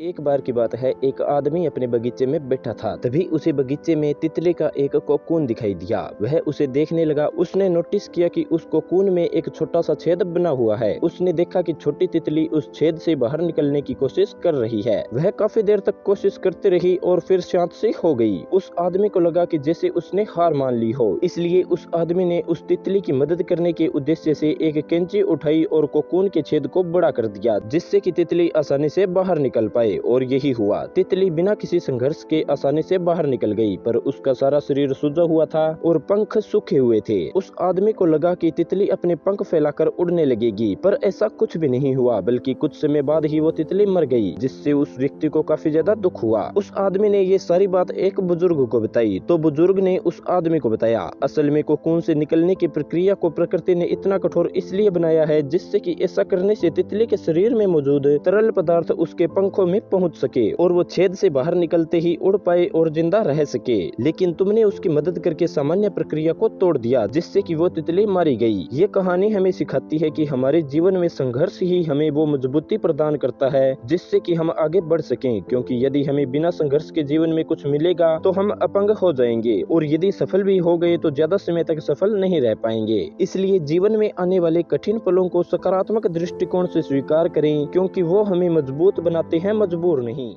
एक बार की बात है, एक आदमी अपने बगीचे में बैठा था। तभी उसे बगीचे में तितली का एक कोकून दिखाई दिया। वह उसे देखने लगा। उसने नोटिस किया कि उस कोकून में एक छोटा सा छेद बना हुआ है। उसने देखा कि छोटी तितली उस छेद से बाहर निकलने की कोशिश कर रही है। वह काफी देर तक कोशिश करती रही और फिर शांत सी हो गई। उस आदमी को लगा कि जैसे उसने हार मान ली हो। इसलिए उस आदमी ने उस तितली की मदद करने के उद्देश्य से एक कैंची उठाई और कोकून के छेद को बड़ा कर दिया, जिससे कि तितली आसानी से बाहर निकल पाए। और यही हुआ। तितली बिना किसी संघर्ष के आसानी से बाहर निकल गई, पर उसका सारा शरीर सूजा हुआ था और पंख सूखे हुए थे। उस आदमी को लगा कि तितली अपने पंख फैलाकर उड़ने लगेगी, पर ऐसा कुछ भी नहीं हुआ, बल्कि कुछ समय बाद ही वो तितली मर गई, जिससे उस व्यक्ति को काफी ज्यादा दुख हुआ। उस आदमी ने ये सारी बात एक बुजुर्ग को बताई, तो बुजुर्ग ने उस आदमी को बताया, असल में कोकून से निकलने की प्रक्रिया को प्रकृति ने इतना कठोर इसलिए बनाया है, जिससे कि ऐसा करने से तितली के शरीर में मौजूद तरल पदार्थ उसके पंखों में पहुंच सके और वो छेद से बाहर निकलते ही उड़ पाए और जिंदा रह सके। लेकिन तुमने उसकी मदद करके सामान्य प्रक्रिया को तोड़ दिया, जिससे कि वो तितली मारी गई। ये कहानी हमें सिखाती है कि हमारे जीवन में संघर्ष ही हमें वो मजबूती प्रदान करता है, जिससे कि हम आगे बढ़ सकें। क्योंकि यदि हमें बिना संघर्ष के जीवन में कुछ मिलेगा तो हम अपंग हो जाएंगे, और यदि सफल भी हो गए तो ज्यादा समय तक सफल नहीं रह पाएंगे। इसलिए जीवन में आने वाले कठिन पलों को सकारात्मक दृष्टिकोण से स्वीकार करें, क्योंकि वो हमें मजबूत बनाते हैं, मजबूर नहीं।